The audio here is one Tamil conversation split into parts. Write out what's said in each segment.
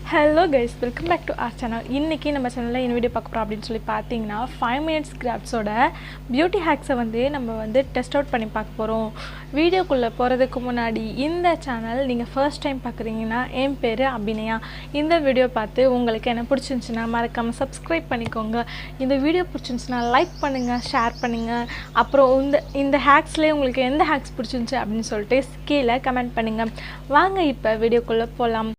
Hello guys, welcome back to our channel. இன்னைக்கு நம்ம சேனல்ல இந்த வீடியோ பார்க்க போறோம் அப்படினு சொல்லி பாத்தீங்கன்னா 5 minutes crafts ஓட பியூட்டி ஹேக்ஸ் நம்ம டெஸ்ட் அவுட் பண்ணி பார்க்க போறோம். வீடியோக்குள்ள போறதுக்கு முன்னாடி இந்த சேனல் நீங்க ஃபர்ஸ்ட் டைம் பார்க்கறீங்கன்னா என் பேரு அபிநயா. இந்த வீடியோ பார்த்து உங்களுக்கு என்ன பிடிச்சிருந்துச்சுனா மறக்காம Subscribe பண்ணிக்கோங்க. இந்த வீடியோ பிடிச்சிருந்துச்சுனா லைக் பண்ணுங்க, ஷேர் பண்ணுங்க. அப்புறம் இந்த ஹேக்ஸ்லயே உங்களுக்கு எந்த ஹேக்ஸ் பிடிச்சிருந்துச்சு அப்படினு சொல்லிட்டு கீழ கமெண்ட் பண்ணுங்க. வாங்க இப்ப வீடியோக்குள்ள போலாம்.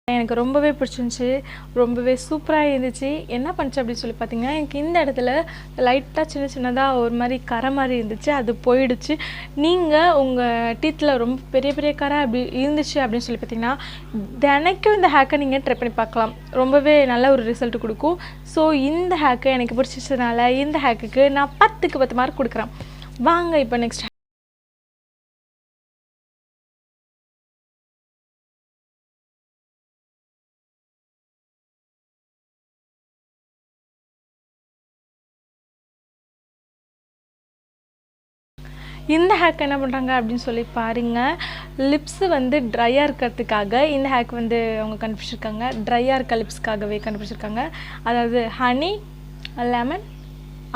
எனக்கு ரொம்பவே பிடிச்சிருந்துச்சு, ரொம்பவே சூப்பரா இருந்துச்சு. என்ன பண்ணுச்சு அப்படி சொல்லி பார்த்தீங்கன்னா, எனக்கு இந்த இடத்துல லைட்டா சின்னதா ஒரு மாரி கரை மாரி இருந்துச்சு. அது போயிடுச்சு. நீங்க உங்க டீத்ல ரொம்ப பெரிய பெரிய கரை அப்படி இருந்துச்சு அப்படின்னு சொல்லி பார்த்தீங்கன்னா, தினைக்கும் இந்த ஹேக்கை நீங்க ட்ரை பண்ணி பார்க்கலாம். ரொம்பவே நல்ல ஒரு ரிசல்ட் குடுக்கும். ஸோ இந்த ஹேக்கை எனக்கு பிடிச்சதுனால இந்த ஹேக்குக்கு நான் 10க்கு 10 மார்க் குடுக்குறேன். வாங்க இப்போ நெக்ஸ்ட் இந்த ஹேக் என்ன பண்ணுறாங்க அப்படின்னு சொல்லி பாருங்கள். லிப்ஸு ட்ரையாக இருக்கிறதுக்காக இந்த ஹேக் அவங்க கண்டுபிடிச்சிருக்காங்க. ட்ரையாக இருக்க லிப்ஸ்க்காகவே கண்டுபிடிச்சிருக்காங்க. அதாவது ஹனி, லெமன்,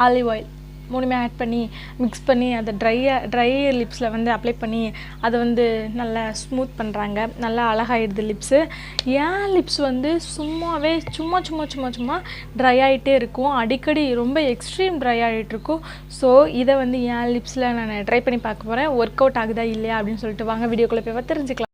ஆலிவ் ஆயில் 3மே ஆட் பண்ணி மிக்ஸ் பண்ணி அதை ட்ரை லிப்ஸில் அப்ளை பண்ணி அதை நல்லா ஸ்மூத் பண்ணுறாங்க. நல்லா அழகாயிடுது லிப்ஸு. ஏன் லிப்ஸ் சும்மாவே சும்மா ட்ரை ஆகிட்டே இருக்கும். அடிக்கடி ரொம்ப எக்ஸ்ட்ரீம் ட்ரை ஆகிட்டுருக்கும். ஸோ இதை என் லிப்ஸில் நான் ட்ரை பண்ணி பார்க்க போகிறேன். ஒர்க் அவுட் ஆகுதா இல்லையா அப்படின்னு சொல்லிட்டு வாங்க வீடியோக்குள்ளே போய் தெரிஞ்சுக்கலாம்.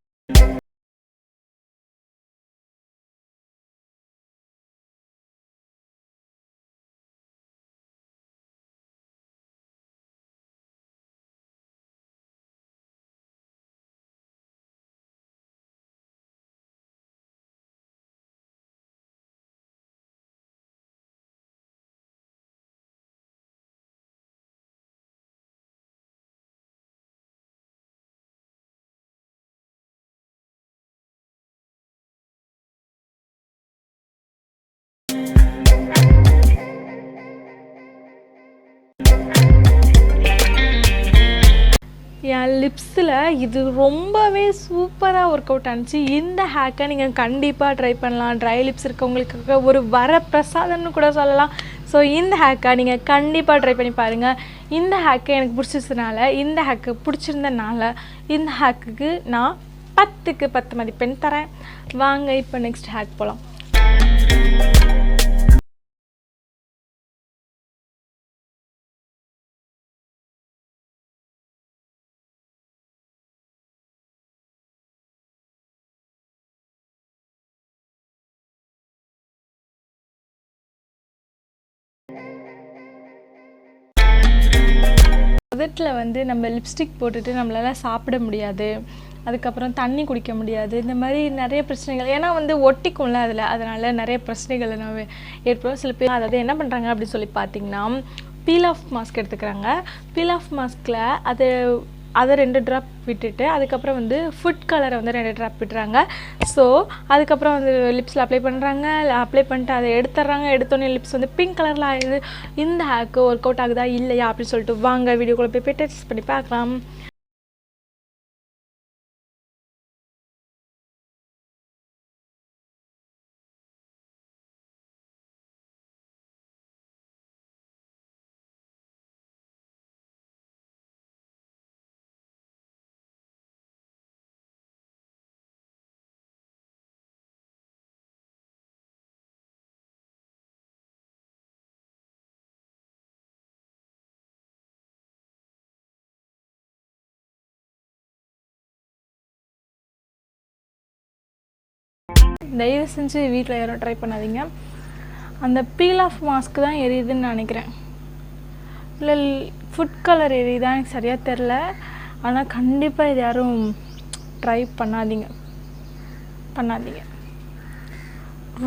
என் லிப்ஸில் இது ரொம்பவே சூப்பராக ஒர்க் அவுட் ஆனிச்சு. இந்த ஹேக்கை நீங்கள் கண்டிப்பாக ட்ரை பண்ணலாம். ட்ரை லிப்ஸ் இருக்கவங்களுக்கு ஒரு வர பிரசாதம்னு கூட சொல்லலாம். ஸோ இந்த ஹேக்கை நீங்கள் கண்டிப்பாக ட்ரை பண்ணி பாருங்கள். இந்த ஹேக்கை எனக்கு பிடிச்சதுனால, இந்த ஹேக்கு பிடிச்சிருந்தனால இந்த ஹேக்குக்கு நான் 10க்கு 10 மதிப்பெண் தரேன். வாங்க இப்போ நெக்ஸ்ட் ஹேக் போகலாம். உதட்டில் வந்து நம்ம லிப்ஸ்டிக் போட்டுட்டு நம்மளால் சாப்பிட முடியாது, அதுக்கப்புறம் தண்ணி குடிக்க முடியாது, இந்த மாதிரி நிறைய பிரச்சனைகள். ஏன்னா வந்து ஒட்டிக்கும்ல அதனால் நிறைய பிரச்சனைகள் நம்ம ஏற்படும். சில பேர் அதாவது என்ன பண்ணுறாங்க அப்படின்னு சொல்லி பார்த்தீங்கன்னா, பீல் ஆஃப் மாஸ்க் எடுத்துக்கிறாங்க. பீல் ஆஃப் மாஸ்கில் அதை 2 ட்ராப் விட்டுட்டு அதுக்கப்புறம் வந்து ஃபுட் கலரை வந்து 2 ட்ராப் விட்டுறாங்க. ஸோ அதுக்கப்புறம் வந்து லிப்ஸில் அப்ளை பண்ணுறாங்க. அப்ளை பண்ணிட்டு அதை எடுத்துட்றாங்க. எடுத்தோடனே லிப்ஸ் வந்து பிங்க் கலரில் ஆகிடுது. இந்த ஹேக்கு ஒர்க் அவுட் ஆகுதா இல்லையா அப்படின்னு சொல்லிட்டு வாங்க வீடியோக்குள்ளே போய் டெஸ்ட் பண்ணி பார்க்கலாம். தயவு செஞ்சு வீட்டில் யாரும் ட்ரை பண்ணாதீங்க. அந்த பீல் ஆஃப் மாஸ்க் தான் எரியுதுன்னு நினைக்கிறேன். இல்லை ஃபுட் கலர் எரியுதா எனக்கு சரியாக தெரில. ஆனால் கண்டிப்பாக இது யாரும் ட்ரை பண்ணாதீங்க.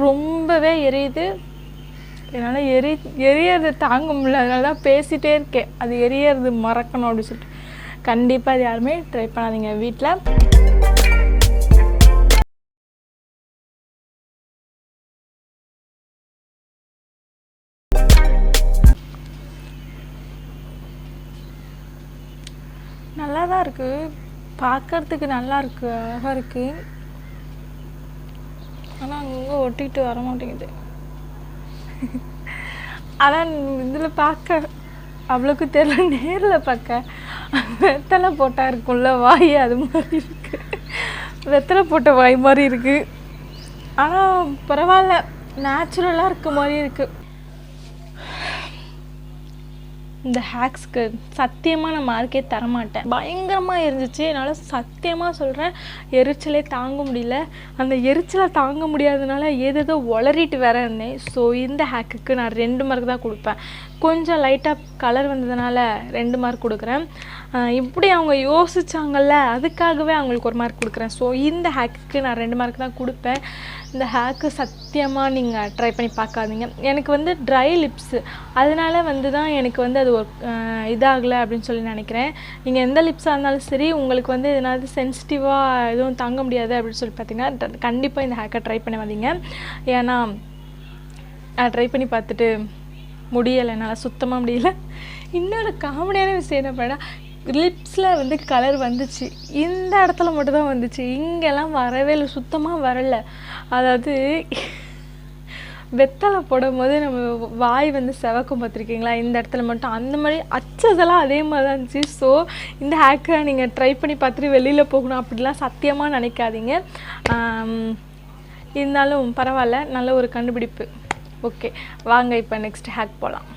ரொம்பவே எரியுது. என்னால் எரியறது தாங்க முடியல. அதனால தான் பேசிகிட்டே இருக்கேன். அது எரியறது மறக்கணும் அப்படின்னு சொல்லிட்டு. கண்டிப்பாக இது யாருமே ட்ரை பண்ணாதீங்க வீட்டில். நல்லா தான் இருக்குது, பார்க்கறதுக்கு நல்லா இருக்குது, அழகாக இருக்குது. ஆனால் அங்கே ஒட்டிக்கிட்டு வர மாட்டேங்குது. ஆனால் இதில் பார்க்க அவ்வளோக்கு தெரியல. நேரில் பார்க்க வெத்தலை போட்டால் இருக்கும்ல வாய், அது மாதிரி இருக்குது. வெத்தலை போட்ட வாய் மாதிரி இருக்குது. ஆனால் பரவாயில்ல, நேச்சுரலாக இருக்க மாதிரி இருக்குது. இந்த ஹேக்ஸ்க்கு சத்தியமாக நான் மார்க்கே தரமாட்டேன். பயங்கரமாக இருந்துச்சு. என்னால் சத்தியமாக சொல்கிறேன், எரிச்சலே தாங்க முடியல. அந்த எரிச்சலை தாங்க முடியாததுனால ஏதேதோ உளறிட்டு வேற இருந்தேன். ஸோ இந்த ஹேக்குக்கு நான் 2 மார்க் தான் கொடுப்பேன். கொஞ்சம் லைட்டாக கலர் வந்ததுனால 2 மார்க் கொடுக்குறேன். இப்படி அவங்க யோசிச்சாங்கல்ல, அதுக்காகவே அவங்களுக்கு 1 மார்க் கொடுக்குறேன். ஸோ இந்த ஹேக்குக்கு நான் 2 மார்க் தான் கொடுப்பேன். இந்த ஹேக்கு சத்தியமாக நீங்கள் ட்ரை பண்ணி பார்க்காதீங்க. எனக்கு வந்து ட்ரை லிப்ஸு, அதனால வந்து தான் எனக்கு வந்து அது ஒரு இதாகலை அப்படின்னு சொல்லி நினைக்கிறேன். நீங்கள் எந்த லிப்ஸாக இருந்தாலும் சரி, உங்களுக்கு வந்து எதனாவது சென்சிட்டிவாக எதுவும் தாங்க முடியாது அப்படின்னு சொல்லி பார்த்தீங்கன்னா கண்டிப்பாக இந்த ஹேக்கை ட்ரை பண்ண வந்தீங்க. ஏன்னா ட்ரை பண்ணி பார்த்துட்டு முடியலை, என்னால் சுத்தமாக முடியல. இன்னொரு காமெடியான விஷயம் என்ன பண்ணா, லிப்ஸில் வந்து கலர் வந்துச்சு, இந்த இடத்துல மட்டும்தான் வந்துச்சு, இங்கெல்லாம் வரவே இல்லை, சுத்தமாக வரலை. அதாவது வெத்தலை போடும் போது நம்ம வாய் வந்து செவக்கும் பார்த்துருக்கீங்களா, இந்த இடத்துல மட்டும் அந்த மாதிரி அச்சதெல்லாம் அதே மாதிரி தான் இருந்துச்சு. ஸோ இந்த ஹேக்கை நீங்கள் ட்ரை பண்ணி பார்த்துட்டு வெளியில் போகணும் அப்படிலாம் சத்தியமாக நினைக்காதீங்க. இருந்தாலும் பரவாயில்ல, நல்ல ஒரு கண்டுபிடிப்பு. ஓகே, வாங்க இப்போ நெக்ஸ்ட் ஹேக் போகலாம்.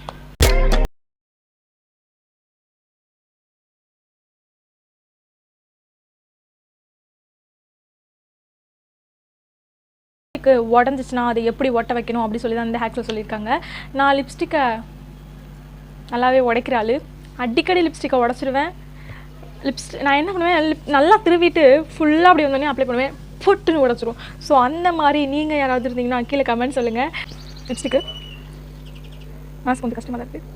உடஞ்சிச்சுன்னா அதை எப்படி ஒட்ட வைக்கணும் அப்படி சொல்லி தான் இந்த ஹேக்கில் சொல்லியிருக்காங்க. நான் லிப்ஸ்டிக்கை நல்லாவே உடைக்கிற ஆள். அடிக்கடி லிப்ஸ்டிக்கை உடச்சிடுவேன். நான் என்ன பண்ணுவேன், நல்லா திருவிட்டு ஃபுல்லாக அப்படி வந்தோடனே அப்ளை பண்ணுவேன், ஃபுட்டுன்னு உடச்சிரும். ஸோ அந்த மாதிரி நீங்கள் யாராவது இருந்தீங்கன்னா கீழே கமெண்ட் சொல்லுங்கள். லிப்ஸ்டிக்கு மாஸ்க் கொஞ்சம் கஷ்டமாக தான் இருக்குது.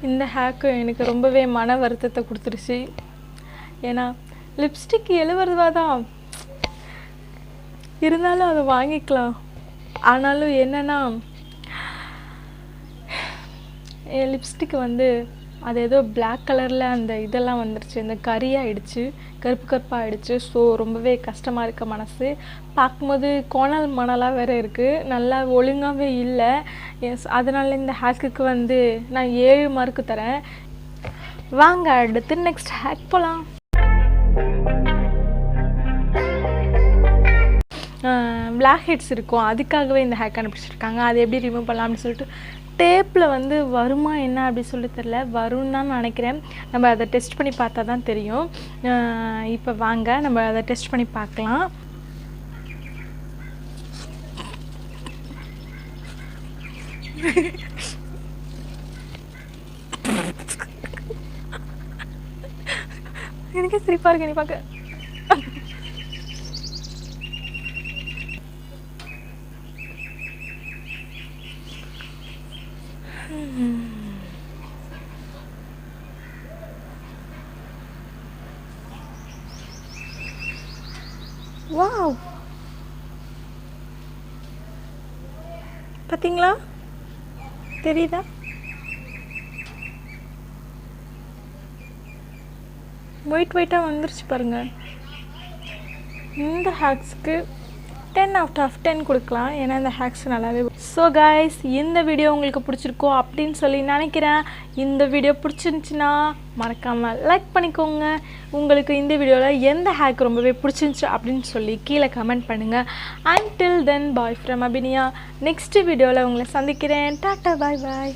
இந்த ஹேக்கு எனக்கு ரொம்பவே மன வருத்தத்தை கொடுத்துருச்சு. ஏன்னா லிப்ஸ்டிக் 70 ரூபா தான், இருந்தாலும் அதை வாங்கிக்கலாம். ஆனாலும் என்னென்னா என் லிப்ஸ்டிக் வந்து அது ஏதோ பிளாக் கலரில் அந்த இதெல்லாம் வந்துருச்சு, இந்த கறியாகிடுச்சு, கருப்பு கருப்பாக ஆகிடுச்சு. ஸோ ரொம்பவே கஷ்டமாக இருக்க மனசு. பார்க்கும்போது கோணல் மணலாக வேறு இருக்குது, நல்லா ஒழுங்காகவே இல்லை. எஸ், அதனால் இந்த ஹேக்குக்கு வந்து நான் 7 மார்க்கு தரேன். வாங்க அடுத்து நெக்ஸ்ட் ஹேக் போகலாம். பிளாக் ஹெட்ஸ் இருக்கும், அதுக்காகவே இந்த ஹேக் கண்டுபிடிச்சிருக்காங்க. அது எப்படி ரிமூவ் பண்ணலாம் அப்படின்னு சொல்லிட்டு டேப்பில் வந்து வருமா என்ன அப்படி சொல்லி தெரில, வரும்னு தான் நினைக்கிறேன். நம்ம அதை டெஸ்ட் பண்ணி பார்த்தா தான் தெரியும். இப்போ வாங்க நம்ம அதை டெஸ்ட் பண்ணி பார்க்கலாம். எனக்கே சிரிப்பாக இருக்கு நீ பார்க்க. வாவ், பார்த்தீங்களா, தெரியுதா? ஒயிட்டாக வந்துருச்சு பாருங்கள். இந்த ஹேக்ஸ்க்கு 10 out of 10 கொடுக்கலாம், ஏன்னா இந்த ஹேக்ஸ் நல்லாவே. ஸோ கைஸ், இந்த வீடியோ உங்களுக்கு பிடிச்சிருக்கோ அப்படின்னு சொல்லி நினைக்கிறேன். இந்த வீடியோ பிடிச்சிருந்துச்சின்னா மறக்காமல் லைக் பண்ணிக்கோங்க. உங்களுக்கு இந்த வீடியோவில் எந்த ஹேக் ரொம்பவே பிடிச்சிருந்துச்சு அப்படின்னு சொல்லி கீழே கமெண்ட் பண்ணுங்கள். until then bye from Abinaya. Next வீடியோவில் உங்களை சந்திக்கிறேன். டாட்டா, பாய் பாய்.